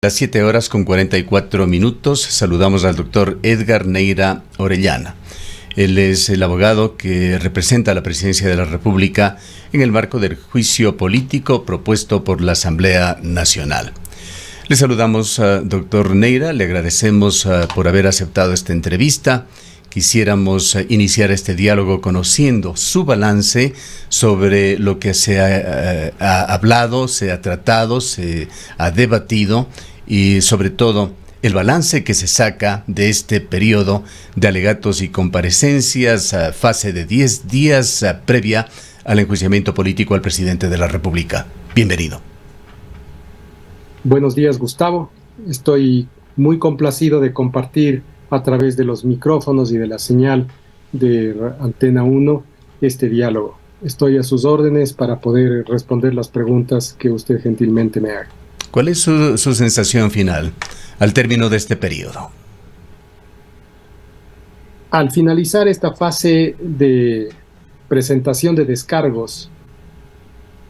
Las 7:44. Saludamos al doctor Edgar Neira Orellana. Él es el abogado que representa a la Presidencia de la República en el marco del juicio político propuesto por la Asamblea Nacional. Le saludamos, doctor Neira, le agradecemos por haber aceptado esta entrevista. Quisiéramos iniciar este diálogo conociendo su balance sobre lo que se ha hablado, se ha tratado, se ha debatido y sobre todo el balance que se saca de este periodo de alegatos y comparecencias, fase de 10 días previa al enjuiciamiento político al presidente de la República. Bienvenido. Buenos días, Gustavo. Estoy muy complacido de compartir a través de los micrófonos y de la señal de Antena 1 este diálogo. Estoy a sus órdenes para poder responder las preguntas que usted gentilmente me haga. ¿Cuál es su sensación final al término de este periodo? Al finalizar esta fase de presentación de descargos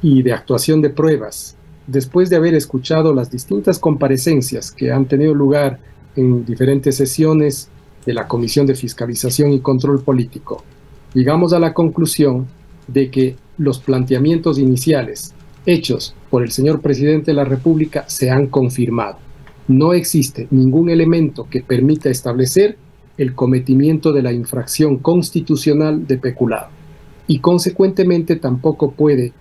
y de actuación de pruebas, después de haber escuchado las distintas comparecencias que han tenido lugar en diferentes sesiones de la Comisión de Fiscalización y Control Político, llegamos a la conclusión de que los planteamientos iniciales hechos por el señor presidente de la República se han confirmado. No existe ningún elemento que permita establecer el cometimiento de la infracción constitucional de peculado y consecuentemente tampoco puede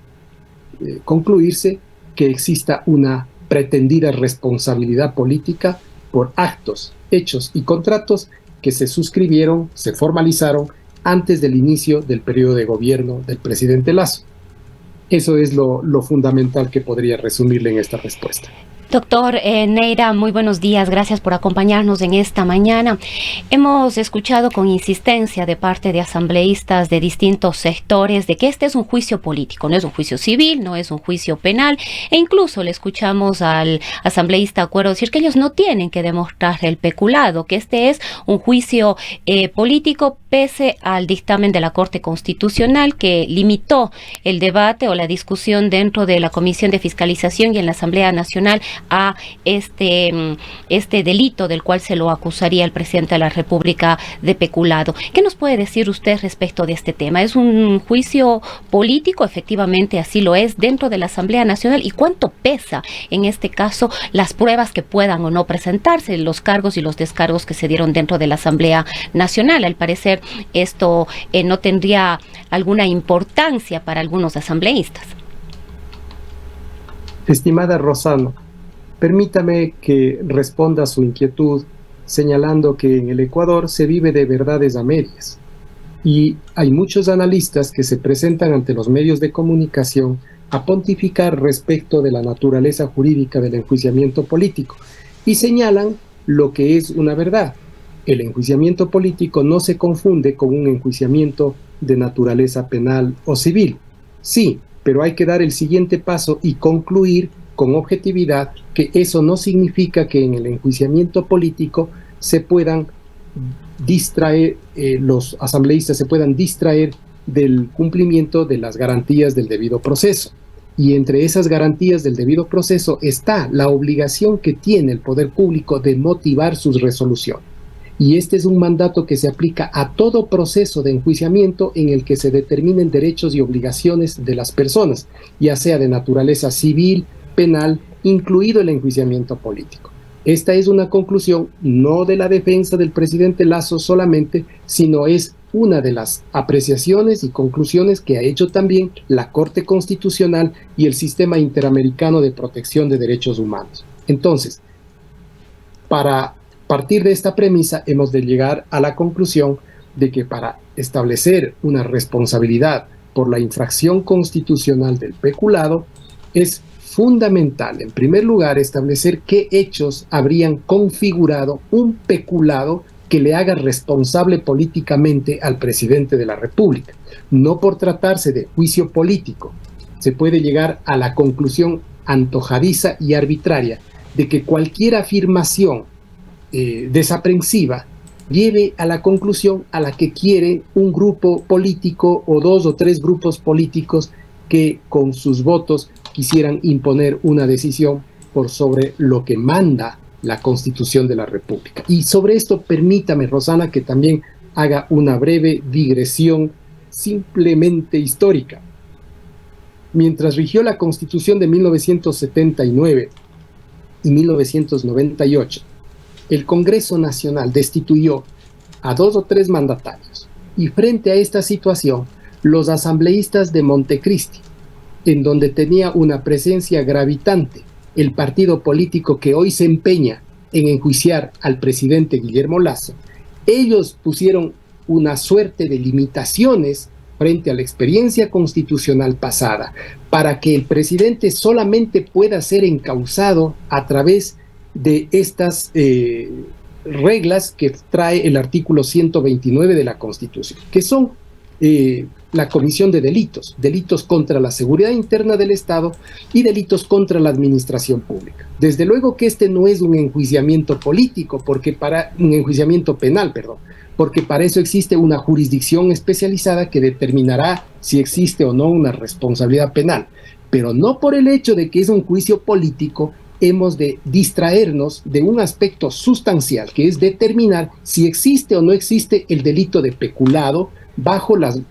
concluirse que exista una pretendida responsabilidad política por actos, hechos y contratos que se suscribieron, se formalizaron antes del inicio del periodo de gobierno del presidente Lasso. Eso es lo fundamental que podría resumirle en esta respuesta. Doctor Neira, muy buenos días. Gracias por acompañarnos en esta mañana. Hemos escuchado con insistencia de parte de asambleístas de distintos sectores de que este es un juicio político, no es un juicio civil, no es un juicio penal, e incluso le escuchamos al asambleísta Cuero decir que ellos no tienen que demostrar el peculado, que este es un juicio político pese al dictamen de la Corte Constitucional que limitó el debate o la discusión dentro de la Comisión de Fiscalización y en la Asamblea Nacional a este delito del cual se lo acusaría el presidente de la República de peculado. ¿Qué nos puede decir usted respecto de este tema? ¿Es un juicio político? Efectivamente así lo es dentro de la Asamblea Nacional. ¿Y cuánto pesa en este caso las pruebas que puedan o no presentarse, los cargos y los descargos que se dieron dentro de la Asamblea Nacional? Al parecer esto no tendría alguna importancia para algunos asambleístas. Estimada Rosano, permítame que responda a su inquietud señalando que en el Ecuador se vive de verdades a medias y hay muchos analistas que se presentan ante los medios de comunicación a pontificar respecto de la naturaleza jurídica del enjuiciamiento político y señalan lo que es una verdad. El enjuiciamiento político no se confunde con un enjuiciamiento de naturaleza penal o civil. Sí, pero hay que dar el siguiente paso y concluir con objetividad que eso no significa que en el enjuiciamiento político se puedan distraer, los asambleístas se puedan distraer del cumplimiento de las garantías del debido proceso. Y entre esas garantías del debido proceso está la obligación que tiene el poder público de motivar sus resoluciones. Y este es un mandato que se aplica a todo proceso de enjuiciamiento en el que se determinen derechos y obligaciones de las personas, ya sea de naturaleza civil, penal, incluido el enjuiciamiento político. Esta es una conclusión no de la defensa del presidente Lasso solamente, sino es una de las apreciaciones y conclusiones que ha hecho también la Corte Constitucional y el Sistema Interamericano de Protección de Derechos Humanos. Entonces, para partir de esta premisa, hemos de llegar a la conclusión de que para establecer una responsabilidad por la infracción constitucional del peculado, es fundamental, en primer lugar, establecer qué hechos habrían configurado un peculado que le haga responsable políticamente al presidente de la República. No por tratarse de juicio político, se puede llegar a la conclusión antojadiza y arbitraria de que cualquier afirmación desaprensiva lleve a la conclusión a la que quiere un grupo político o dos o tres grupos políticos que con sus votos quisieran imponer una decisión por sobre lo que manda la Constitución de la República. Y sobre esto permítame, Rosana, que también haga una breve digresión simplemente histórica. Mientras rigió la Constitución de 1979 y 1998, el Congreso Nacional destituyó a 2 o 3 mandatarios. Y frente a esta situación, los asambleístas de Montecristi, en donde tenía una presencia gravitante el partido político que hoy se empeña en enjuiciar al presidente Guillermo Lasso, ellos pusieron una suerte de limitaciones frente a la experiencia constitucional pasada para que el presidente solamente pueda ser encausado a través de estas reglas que trae el artículo 129 de la Constitución, que son la comisión de delitos contra la seguridad interna del Estado y delitos contra la administración pública. Desde luego que este no es un enjuiciamiento político, un enjuiciamiento penal, porque para eso existe una jurisdicción especializada que determinará si existe o no una responsabilidad penal, pero no por el hecho de que es un juicio político hemos de distraernos de un aspecto sustancial, que es determinar si existe o no existe el delito de peculado bajo las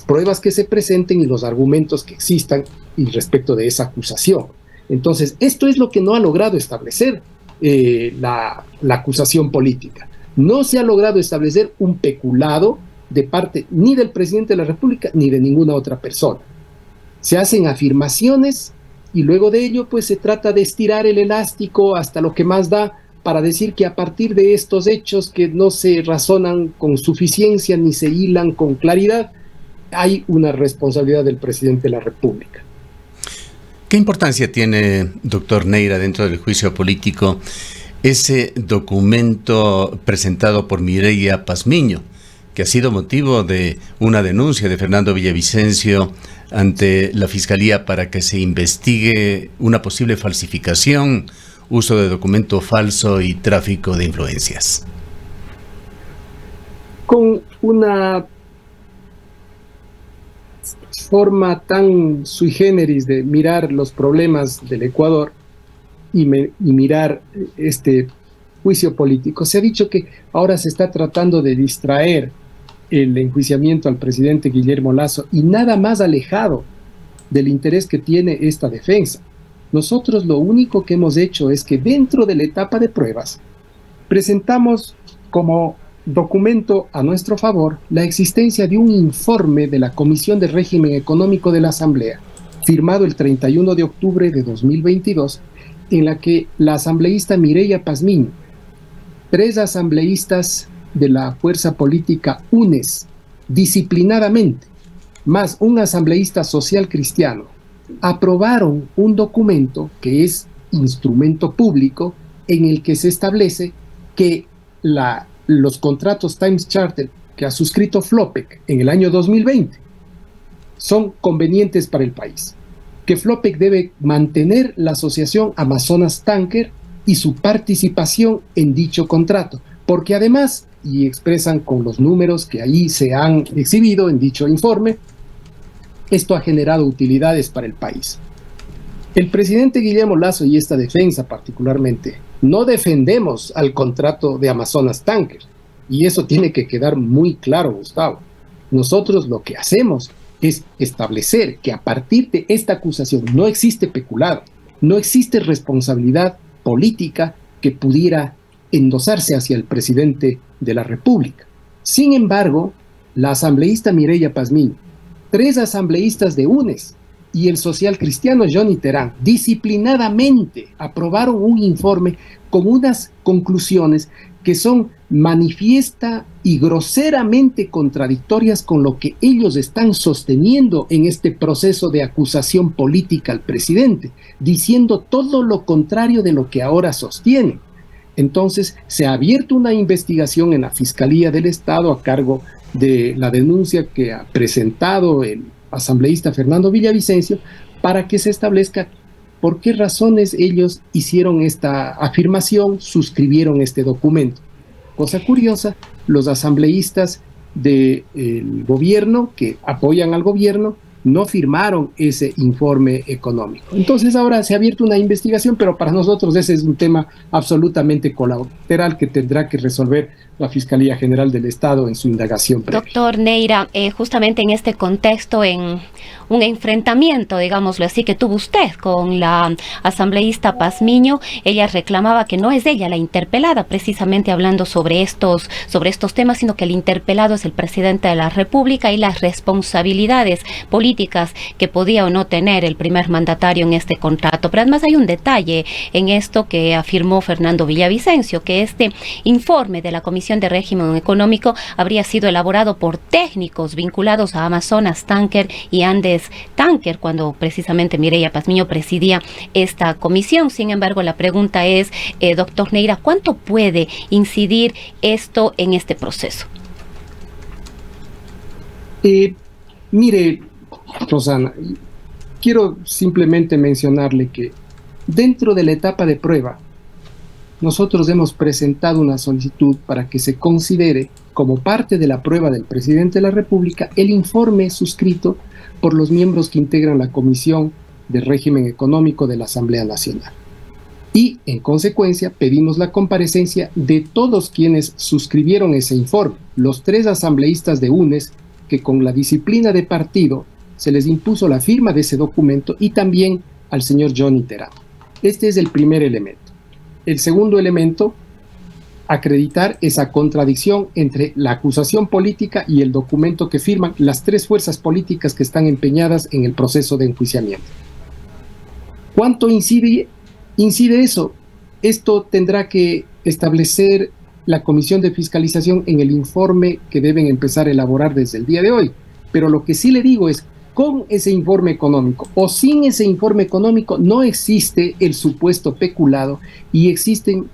pruebas que se presenten y los argumentos que existan y respecto de esa acusación. Entonces, esto es lo que no ha logrado establecer la acusación política. No se ha logrado establecer un peculado de parte ni del presidente de la República ni de ninguna otra persona. Se hacen afirmaciones y luego de ello pues se trata de estirar el elástico hasta lo que más da para decir que a partir de estos hechos que no se razonan con suficiencia ni se hilan con claridad, hay una responsabilidad del presidente de la República. ¿Qué importancia tiene, doctor Neira, dentro del juicio político ese documento presentado por Mireya Pazmiño, que ha sido motivo de una denuncia de Fernando Villavicencio ante la Fiscalía para que se investigue una posible falsificación, uso de documento falso y tráfico de influencias? Con una forma tan sui generis de mirar los problemas del Ecuador y mirar este juicio político, se ha dicho que ahora se está tratando de distraer el enjuiciamiento al presidente Guillermo Lasso y nada más alejado del interés que tiene esta defensa. Nosotros lo único que hemos hecho es que dentro de la etapa de pruebas presentamos como documento a nuestro favor la existencia de un informe de la Comisión de Régimen Económico de la Asamblea, firmado el 31 de octubre de 2022, en la que la asambleísta Mireya Pazmiño, 3 asambleístas de la fuerza política UNES, disciplinadamente, más un asambleísta social cristiano, aprobaron un documento que es instrumento público en el que se establece que los contratos Times Charter que ha suscrito Flopec en el año 2020 son convenientes para el país, que Flopec debe mantener la asociación Amazonas Tanker y su participación en dicho contrato, porque además, y expresan con los números que ahí se han exhibido en dicho informe, esto ha generado utilidades para el país. El presidente Guillermo Lasso y esta defensa particularmente no defendemos al contrato de Amazonas Tanker, y eso tiene que quedar muy claro, Gustavo. Nosotros lo que hacemos es establecer que a partir de esta acusación no existe peculado, no existe responsabilidad política que pudiera endosarse hacia el presidente de la República. Sin embargo, la asambleísta Mireya Pazmiño, 3 asambleístas de UNES y el social cristiano Johnny Terán disciplinadamente aprobaron un informe con unas conclusiones que son manifiesta y groseramente contradictorias con lo que ellos están sosteniendo en este proceso de acusación política al presidente, diciendo todo lo contrario de lo que ahora sostienen. Entonces, se ha abierto una investigación en la Fiscalía del Estado a cargo de la denuncia que ha presentado el asambleísta Fernando Villavicencio para que se establezca por qué razones ellos hicieron esta afirmación, suscribieron este documento. Cosa curiosa, los asambleístas del gobierno que apoyan al gobierno no firmaron ese informe económico. Entonces ahora se ha abierto una investigación, pero para nosotros ese es un tema absolutamente colateral que tendrá que resolver la Fiscalía General del Estado en su indagación previa. Doctor Neira, justamente en este contexto, en un enfrentamiento, digámoslo así, que tuvo usted con la asambleísta Pazmiño, ella reclamaba que no es ella la interpelada, precisamente hablando sobre estos temas, sino que el interpelado es el presidente de la República y las responsabilidades políticas que podía o no tener el primer mandatario en este contrato. Pero además hay un detalle en esto que afirmó Fernando Villavicencio, que este informe de la Comisión de Régimen Económico habría sido elaborado por técnicos vinculados a Amazonas Tanker y Andes Tanker, cuando precisamente Mireya Pazmiño presidía esta comisión. Sin embargo, la pregunta es, doctor Neira, ¿cuánto puede incidir esto en este proceso? Mire, Rosana, quiero simplemente mencionarle que dentro de la etapa de prueba, nosotros hemos presentado una solicitud para que se considere como parte de la prueba del presidente de la República el informe suscrito por los miembros que integran la Comisión de Régimen Económico de la Asamblea Nacional. Y, en consecuencia, pedimos la comparecencia de todos quienes suscribieron ese informe, los 3 asambleístas de UNES, que con la disciplina de partido se les impuso la firma de ese documento, y también al señor Johnny Terán. Este es el primer elemento. El segundo elemento, acreditar esa contradicción entre la acusación política y el documento que firman las 3 fuerzas políticas que están empeñadas en el proceso de enjuiciamiento. ¿Cuánto incide eso? Esto tendrá que establecer la Comisión de Fiscalización en el informe que deben empezar a elaborar desde el día de hoy. Pero lo que sí le digo es, con ese informe económico o sin ese informe económico no existe el supuesto peculado, y existen,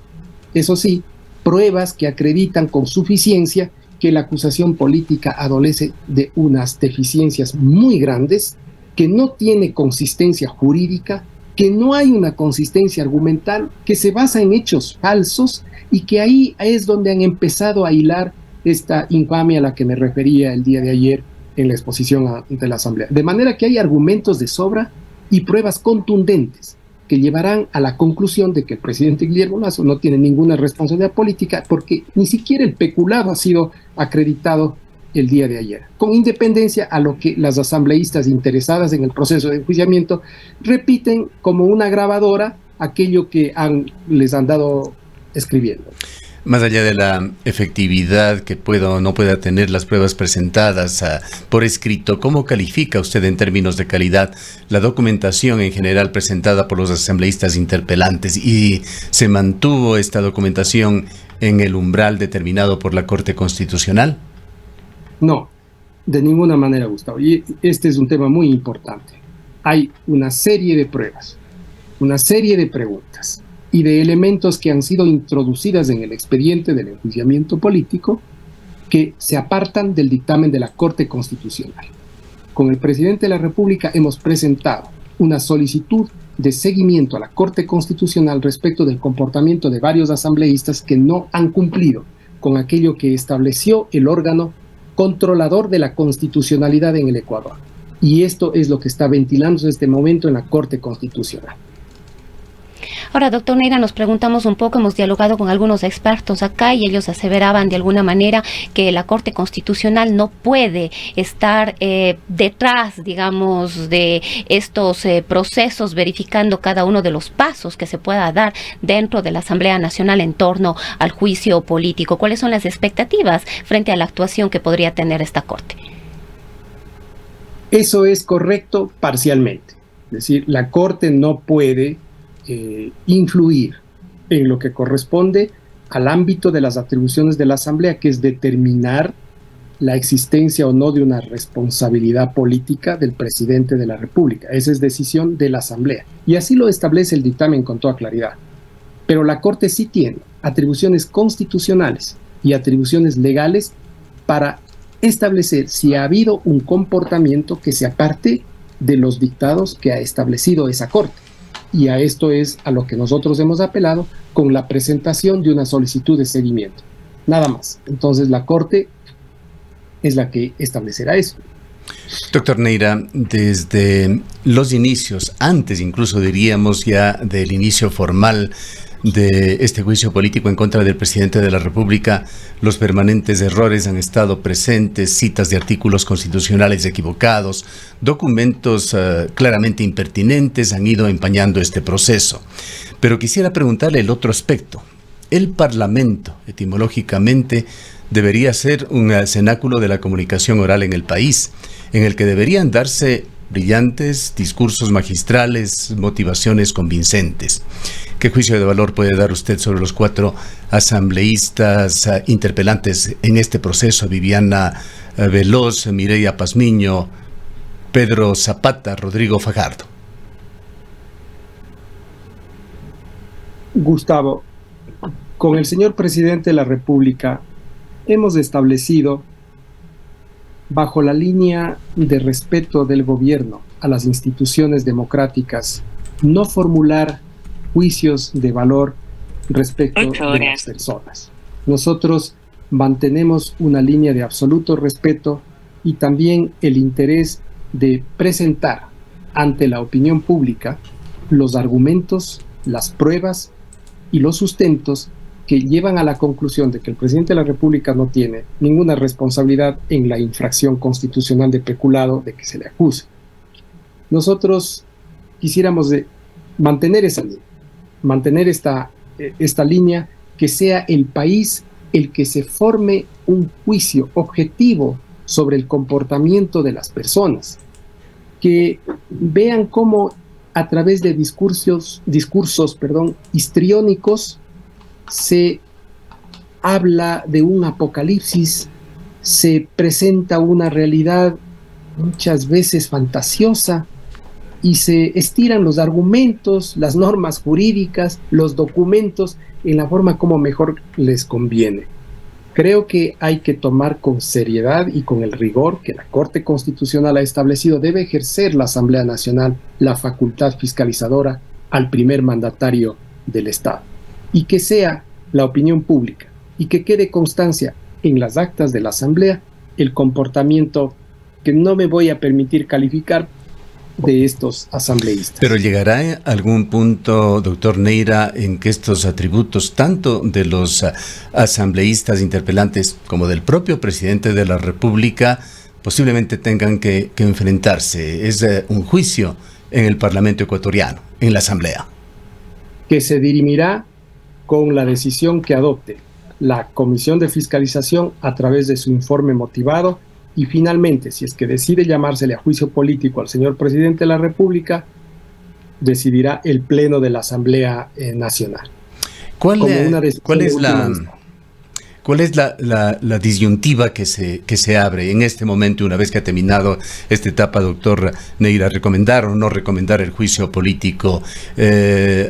eso sí, pruebas que acreditan con suficiencia que la acusación política adolece de unas deficiencias muy grandes, que no tiene consistencia jurídica, que no hay una consistencia argumental, que se basa en hechos falsos, y que ahí es donde han empezado a hilar esta infamia a la que me refería el día de ayer en la exposición ante la Asamblea. De manera que hay argumentos de sobra y pruebas contundentes que llevarán a la conclusión de que el presidente Guillermo Lasso no tiene ninguna responsabilidad política, porque ni siquiera el peculado ha sido acreditado el día de ayer, con independencia a lo que las asambleístas interesadas en el proceso de enjuiciamiento repiten como una grabadora aquello que les han dado escribiendo. Más allá de la efectividad que pueda o no pueda tener las pruebas presentadas por escrito, ¿cómo califica usted en términos de calidad la documentación en general presentada por los asambleístas interpelantes? ¿Y se mantuvo esta documentación en el umbral determinado por la Corte Constitucional? No, de ninguna manera, Gustavo. Y este es un tema muy importante. Hay una serie de pruebas, una serie de preguntas y de elementos que han sido introducidas en el expediente del enjuiciamiento político que se apartan del dictamen de la Corte Constitucional. Con el presidente de la República hemos presentado una solicitud de seguimiento a la Corte Constitucional respecto del comportamiento de varios asambleístas que no han cumplido con aquello que estableció el órgano controlador de la constitucionalidad en el Ecuador. Y esto es lo que está ventilándose en este momento en la Corte Constitucional. Ahora, doctor Neira, nos preguntamos un poco, hemos dialogado con algunos expertos acá y ellos aseveraban de alguna manera que la Corte Constitucional no puede estar detrás, digamos, de estos procesos, verificando cada uno de los pasos que se pueda dar dentro de la Asamblea Nacional en torno al juicio político. ¿Cuáles son las expectativas frente a la actuación que podría tener esta Corte? Eso es correcto parcialmente. Es decir, la Corte no puede influir en lo que corresponde al ámbito de las atribuciones de la Asamblea, que es determinar la existencia o no de una responsabilidad política del presidente de la República. Esa es decisión de la Asamblea. Y así lo establece el dictamen con toda claridad. Pero la Corte sí tiene atribuciones constitucionales y atribuciones legales para establecer si ha habido un comportamiento que se aparte de los dictados que ha establecido esa Corte. Y a esto es a lo que nosotros hemos apelado con la presentación de una solicitud de seguimiento. Nada más. Entonces la Corte es la que establecerá eso. Doctor Neira, desde los inicios, antes incluso diríamos ya del inicio formal de este juicio político en contra del presidente de la República, los permanentes errores han estado presentes, citas de artículos constitucionales equivocados, documentos claramente impertinentes han ido empañando este proceso. Pero quisiera preguntarle el otro aspecto. El Parlamento, etimológicamente, debería ser un cenáculo de la comunicación oral en el país, en el que deberían darse brillantes discursos magistrales, motivaciones convincentes. ¿Qué juicio de valor puede dar usted sobre los 4 asambleístas interpelantes en este proceso? Viviana Veloz, Mireya Pazmiño, Pedro Zapata, Rodrigo Fajardo. Gustavo, con el señor presidente de la República hemos establecido, bajo la línea de respeto del gobierno a las instituciones democráticas, no formular juicios de valor respecto de las personas. Nosotros mantenemos una línea de absoluto respeto y también el interés de presentar ante la opinión pública los argumentos, las pruebas y los sustentos que llevan a la conclusión de que el presidente de la República no tiene ninguna responsabilidad en la infracción constitucional de peculado de que se le acusa. Nosotros quisiéramos mantener esa línea, mantener esta línea, que sea el país el que se forme un juicio objetivo sobre el comportamiento de las personas, que vean cómo a través de discursos histriónicos se habla de un apocalipsis, se presenta una realidad muchas veces fantasiosa y se estiran los argumentos, las normas jurídicas, los documentos en la forma como mejor les conviene. Creo que hay que tomar con seriedad y con el rigor que la Corte Constitucional ha establecido. Debe ejercer la Asamblea Nacional la facultad fiscalizadora al primer mandatario del Estado, y que sea la opinión pública y que quede constancia en las actas de la Asamblea el comportamiento que no me voy a permitir calificar de estos asambleístas. Pero llegará algún punto, doctor Neira, en que estos atributos, tanto de los asambleístas interpelantes como del propio presidente de la República, posiblemente tengan que enfrentarse. Es un juicio en el Parlamento ecuatoriano, en la Asamblea. Que se dirimirá con la decisión que adopte la Comisión de Fiscalización a través de su informe motivado. Y finalmente, si es que decide llamársele a juicio político al señor presidente de la República, decidirá el Pleno de la Asamblea Nacional. ¿Cuál es la disyuntiva que se abre en este momento, una vez que ha terminado esta etapa, doctor Neira? ¿Recomendar o no recomendar el juicio político?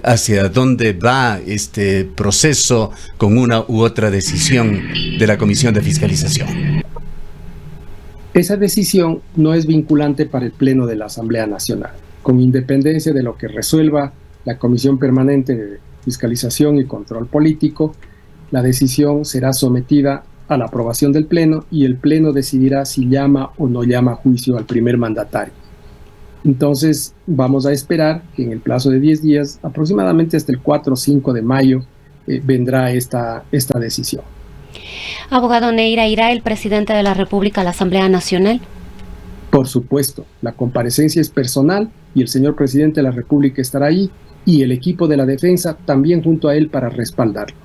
¿Hacia dónde va este proceso con una u otra decisión de la Comisión de Fiscalización? Esa decisión no es vinculante para el Pleno de la Asamblea Nacional. Con independencia de lo que resuelva la Comisión Permanente de Fiscalización y Control Político, la decisión será sometida a la aprobación del Pleno y el Pleno decidirá si llama o no llama a juicio al primer mandatario. Entonces vamos a esperar que en el plazo de 10 días, aproximadamente hasta el 4 o 5 de mayo, vendrá esta decisión. Abogado Neira, ¿irá el presidente de la República a la Asamblea Nacional? Por supuesto, la comparecencia es personal y el señor presidente de la República estará ahí y el equipo de la defensa también junto a él para respaldarlo.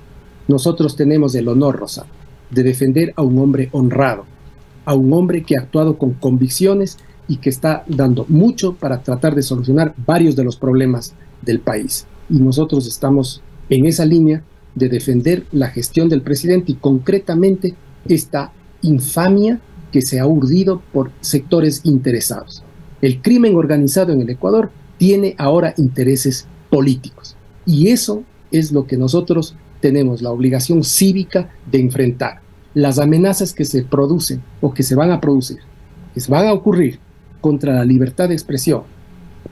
Nosotros tenemos el honor, Rosa, de defender a un hombre honrado, a un hombre que ha actuado con convicciones y que está dando mucho para tratar de solucionar varios de los problemas del país. Y nosotros estamos en esa línea de defender la gestión del presidente y concretamente esta infamia que se ha urdido por sectores interesados. El crimen organizado en el Ecuador tiene ahora intereses políticos y eso es lo que nosotros tenemos la obligación cívica de enfrentar. Las amenazas que se producen o que se van a producir, que se van a ocurrir contra la libertad de expresión,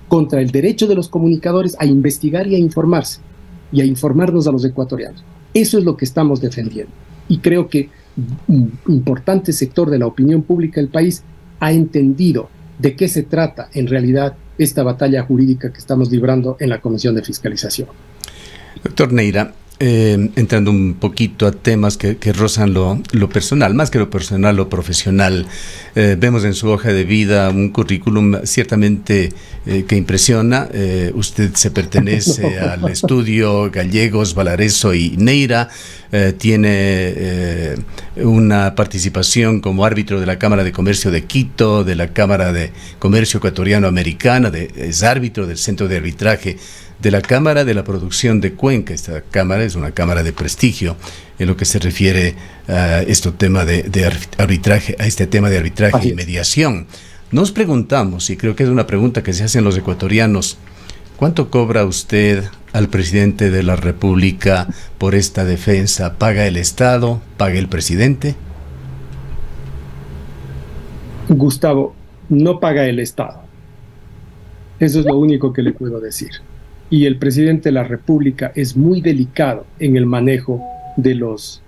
contra el derecho de los comunicadores a investigar y a informarse, y a informarnos a los ecuatorianos. Eso es lo que estamos defendiendo. Y creo que un importante sector de la opinión pública del país ha entendido de qué se trata en realidad esta batalla jurídica que estamos librando en la Comisión de Fiscalización. Doctor Neira, entrando un poquito a temas que rozan lo personal, más que lo personal, lo profesional, vemos en su hoja de vida un currículum ciertamente que impresiona. Usted se pertenece al estudio Gallegos, Valareso y Neira, tiene una participación como árbitro de la Cámara de Comercio de Quito, de la Cámara de Comercio Ecuatoriano-Americana, es árbitro del Centro de Arbitraje de la Cámara de la Producción de Cuenca. Esta cámara es una cámara de prestigio en lo que se refiere a este tema de arbitraje, y mediación. Nos preguntamos, y creo que es una pregunta que se hacen los ecuatorianos, ¿cuánto cobra usted al presidente de la República por esta defensa? ¿Paga el Estado? ¿Paga el presidente? Gustavo, no paga el Estado. Eso es lo único que le puedo decir. Y el presidente de la República es muy delicado en el manejo de los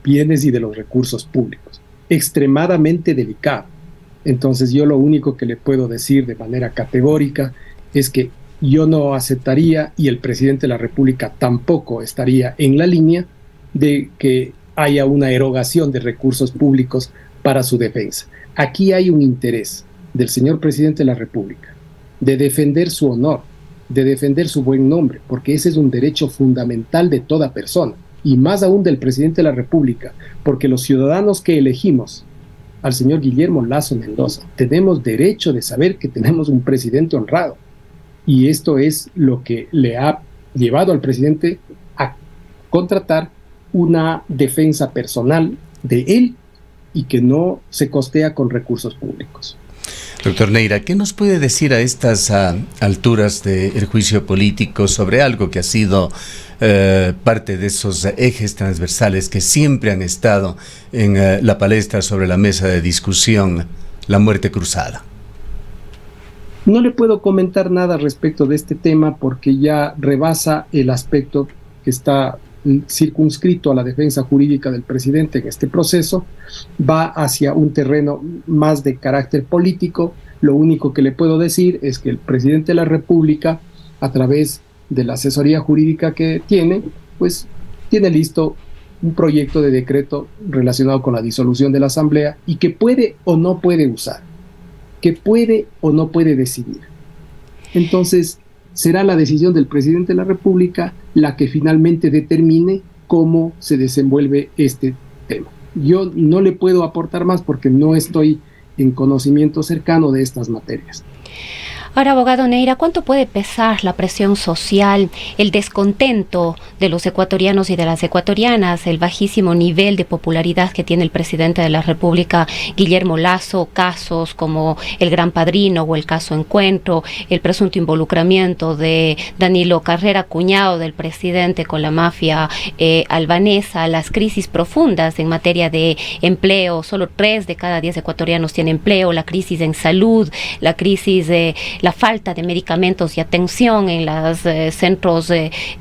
bienes y de los recursos públicos. Extremadamente delicado. Entonces yo lo único que le puedo decir de manera categórica es que yo no aceptaría, y el presidente de la República tampoco estaría en la línea de que haya una erogación de recursos públicos para su defensa. Aquí hay un interés del señor presidente de la República de defender su honor, de defender su buen nombre, porque ese es un derecho fundamental de toda persona, y más aún del presidente de la República, porque los ciudadanos que elegimos al señor Guillermo Lasso Mendoza tenemos derecho de saber que tenemos un presidente honrado, y esto es lo que le ha llevado al presidente a contratar una defensa personal de él y que no se costea con recursos públicos. Doctor Neira, ¿qué nos puede decir a estas alturas del juicio político sobre algo que ha sido parte de esos ejes transversales que siempre han estado en la palestra, sobre la mesa de discusión, la muerte cruzada? No le puedo comentar nada respecto de este tema porque ya rebasa el aspecto que está circunscrito a la defensa jurídica del presidente en este proceso, va hacia un terreno más de carácter político. Lo único que le puedo decir es que el presidente de la República, a través de la asesoría jurídica que tiene, pues tiene listo un proyecto de decreto relacionado con la disolución de la Asamblea y que puede o no puede usar, que puede o no puede decidir. Entonces, será la decisión del presidente de la República la que finalmente determine cómo se desenvuelve este tema. Yo no le puedo aportar más porque no estoy en conocimiento cercano de estas materias. Ahora, abogado Neira, ¿cuánto puede pesar la presión social, el descontento de los ecuatorianos y de las ecuatorianas, el bajísimo nivel de popularidad que tiene el presidente de la República, Guillermo Lasso, casos como el Gran Padrino o el caso Encuentro, el presunto involucramiento de Danilo Carrera, cuñado del presidente, con la mafia albanesa, las crisis profundas en materia de empleo? Solo 3 de cada 10 ecuatorianos tienen empleo, la crisis en salud, la crisis de la falta de medicamentos y atención en los centros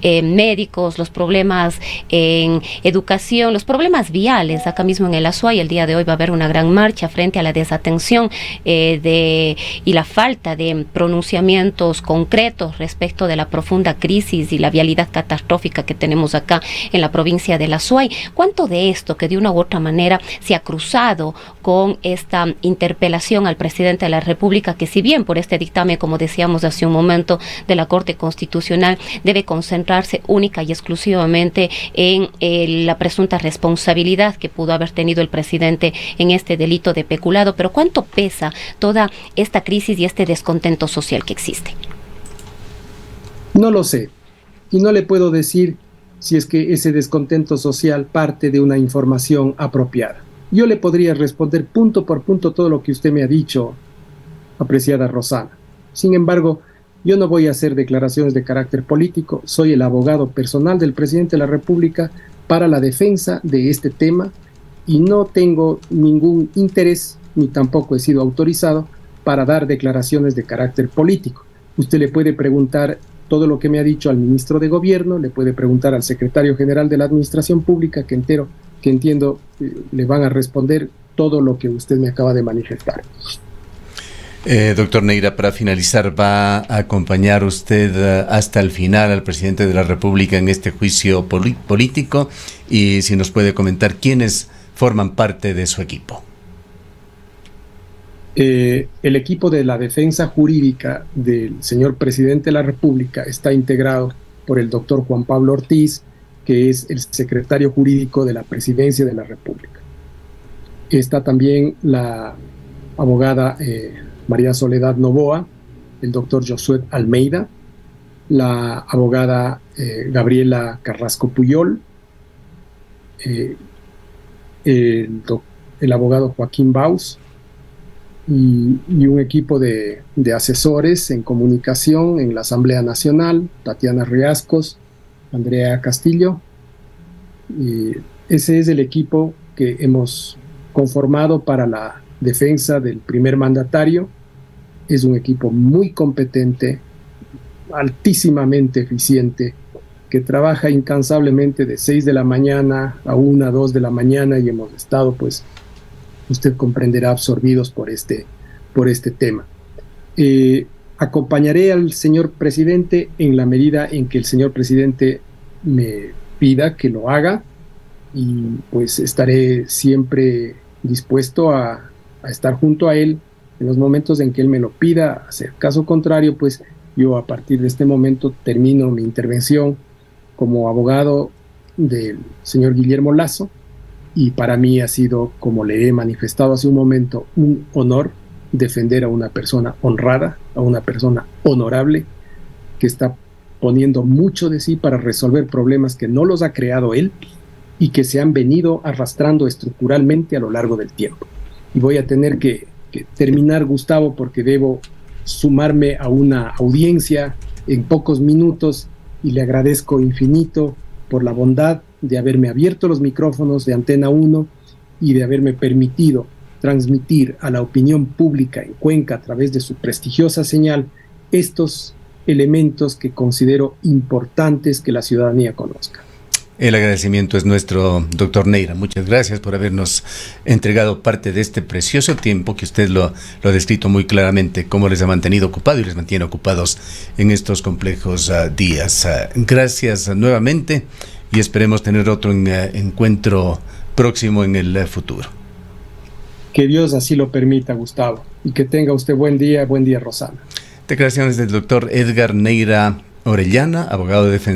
médicos, los problemas en educación, los problemas viales. Acá mismo en el Azuay el día de hoy va a haber una gran marcha frente a la desatención y la falta de pronunciamientos concretos respecto de la profunda crisis y la vialidad catastrófica que tenemos acá en la provincia del Azuay. ¿Cuánto de esto, que de una u otra manera se ha cruzado con esta interpelación al presidente de la República, que si bien por este dictamen, como decíamos hace un momento, de la Corte Constitucional, debe concentrarse única y exclusivamente en la presunta responsabilidad que pudo haber tenido el presidente en este delito de peculado, pero cuánto pesa toda esta crisis y este descontento social que existe? No lo sé, y no le puedo decir si es que ese descontento social parte de una información apropiada. Yo le podría responder punto por punto todo lo que usted me ha dicho, apreciada Rosana. Sin embargo, yo no voy a hacer declaraciones de carácter político. Soy el abogado personal del presidente de la República para la defensa de este tema y no tengo ningún interés, ni tampoco he sido autorizado para dar declaraciones de carácter político. Usted le puede preguntar todo lo que me ha dicho al ministro de Gobierno, le puede preguntar al secretario general de la Administración Pública, que entiendo le van a responder todo lo que usted me acaba de manifestar. Doctor Neira, para finalizar, ¿va a acompañar usted hasta el final al presidente de la República en este juicio político? Y si nos puede comentar quiénes forman parte de su equipo. El equipo de la defensa jurídica del señor presidente de la República está integrado por el doctor Juan Pablo Ortiz, que es el secretario jurídico de la Presidencia de la República. Está también la abogada María Soledad Novoa, el doctor Josué Almeida, la abogada Gabriela Carrasco Puyol, el abogado Joaquín Baus, y un equipo de asesores en comunicación en la Asamblea Nacional, Tatiana Riascos, Andrea Castillo. Y ese es el equipo que hemos conformado para la defensa del primer mandatario. Es un equipo muy competente, altísimamente eficiente, que trabaja incansablemente de 6 de la mañana a 1, 2 de la mañana, y hemos estado, pues, usted comprenderá, absorbidos por este tema. Acompañaré al señor presidente en la medida en que el señor presidente me pida que lo haga, y pues estaré siempre dispuesto a estar junto a él en los momentos en que él me lo pida. Hacer caso contrario, pues yo a partir de este momento termino mi intervención como abogado del señor Guillermo Lasso, y para mí ha sido, como le he manifestado hace un momento, un honor defender a una persona honrada, a una persona honorable, que está poniendo mucho de sí para resolver problemas que no los ha creado él y que se han venido arrastrando estructuralmente a lo largo del tiempo. Y voy a tener que terminar, Gustavo, porque debo sumarme a una audiencia en pocos minutos, y le agradezco infinito por la bondad de haberme abierto los micrófonos de Antena 1 y de haberme permitido transmitir a la opinión pública en Cuenca, a través de su prestigiosa señal, estos elementos que considero importantes que la ciudadanía conozca. El agradecimiento es nuestro, doctor Neira. Muchas gracias por habernos entregado parte de este precioso tiempo que usted lo ha descrito muy claramente, cómo les ha mantenido ocupado y les mantiene ocupados en estos complejos días. Gracias nuevamente, y esperemos tener otro encuentro próximo en el futuro. Que Dios así lo permita, Gustavo, y que tenga usted buen día, Rosana. Declaraciones del doctor Edgar Neira Orellana, abogado de defensa.